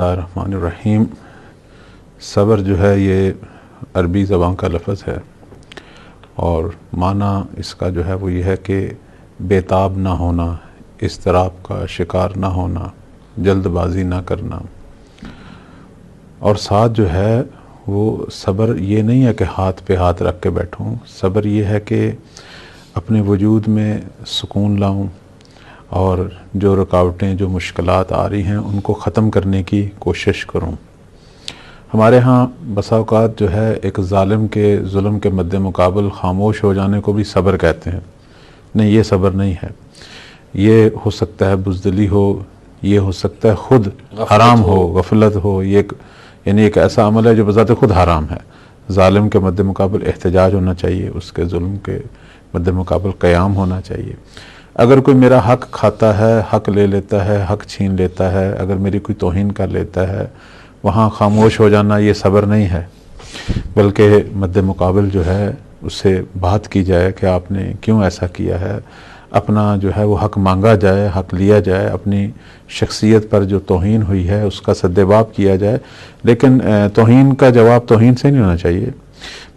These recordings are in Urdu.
الرحمن الرحیم۔ صبر جو ہے یہ عربی زبان کا لفظ ہے اور معنی اس کا جو ہے وہ یہ ہے کہ بے تاب نہ ہونا، اضطراب کا شکار نہ ہونا، جلد بازی نہ کرنا۔ اور ساتھ جو ہے وہ صبر یہ نہیں ہے کہ ہاتھ پہ ہاتھ رکھ کے بیٹھوں، صبر یہ ہے کہ اپنے وجود میں سکون لاؤں اور جو رکاوٹیں جو مشکلات آ رہی ہیں ان کو ختم کرنے کی کوشش کروں۔ ہمارے ہاں بسا اوقات جو ہے ایک ظالم کے ظلم کے مد مقابل خاموش ہو جانے کو بھی صبر کہتے ہیں۔ نہیں، یہ صبر نہیں ہے۔ یہ ہو سکتا ہے بزدلی ہو، یہ ہو سکتا ہے خود حرام ہو، غفلت ہو، یعنی ایک ایسا عمل ہے جو بذات خود حرام ہے۔ ظالم کے مد مقابل احتجاج ہونا چاہیے، اس کے ظلم کے مد مقابل قیام ہونا چاہیے۔ اگر کوئی میرا حق کھاتا ہے، حق لے لیتا ہے، حق چھین لیتا ہے، اگر میری کوئی توہین کر لیتا ہے، وہاں خاموش ہو جانا یہ صبر نہیں ہے، بلکہ مد مقابل جو ہے اس سے بات کی جائے کہ آپ نے کیوں ایسا کیا ہے، اپنا جو ہے وہ حق مانگا جائے، حق لیا جائے، اپنی شخصیت پر جو توہین ہوئی ہے اس کا سدجواب کیا جائے۔ لیکن توہین کا جواب توہین سے نہیں ہونا چاہیے،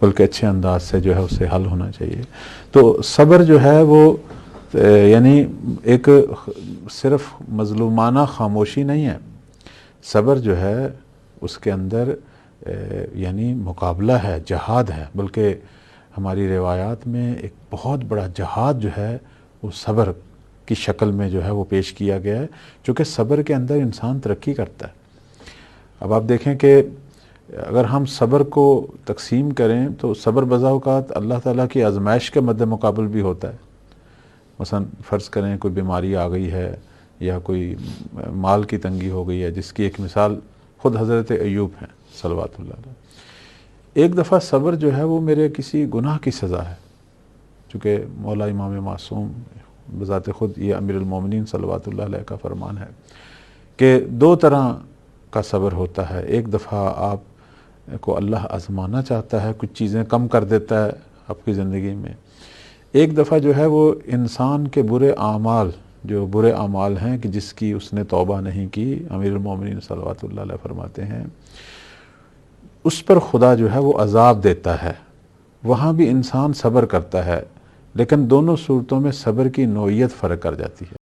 بلکہ اچھے انداز سے جو ہے اس سے حل ہونا چاہیے۔ تو صبر جو ہے وہ یعنی ایک صرف مظلومانہ خاموشی نہیں ہے۔ صبر جو ہے اس کے اندر یعنی مقابلہ ہے، جہاد ہے، بلکہ ہماری روایات میں ایک بہت بڑا جہاد جو ہے وہ صبر کی شکل میں جو ہے وہ پیش کیا گیا ہے، چونکہ صبر کے اندر انسان ترقی کرتا ہے۔ اب آپ دیکھیں کہ اگر ہم صبر کو تقسیم کریں تو صبر بذا اوقات اللہ تعالیٰ کی آزمائش کے مد مقابل بھی ہوتا ہے۔ مثلا فرض کریں کوئی بیماری آ گئی ہے یا کوئی مال کی تنگی ہو گئی ہے، جس کی ایک مثال خود حضرت ایوب ہیں صلوات اللہ علیہ۔ ایک دفعہ صبر جو ہے وہ میرے کسی گناہ کی سزا ہے، چونکہ مولا امام معصوم بذات خود یہ امیر المومنین صلوات اللہ علیہ کا فرمان ہے کہ دو طرح کا صبر ہوتا ہے۔ ایک دفعہ آپ کو اللہ آزمانا چاہتا ہے، کچھ چیزیں کم کر دیتا ہے آپ کی زندگی میں۔ ایک دفعہ جو ہے وہ انسان کے برے اعمال، جو برے اعمال ہیں کہ جس کی اس نے توبہ نہیں کی، امیر المومنین صلوات اللہ علیہ فرماتے ہیں اس پر خدا جو ہے وہ عذاب دیتا ہے، وہاں بھی انسان صبر کرتا ہے، لیکن دونوں صورتوں میں صبر کی نوعیت فرق کر جاتی ہے۔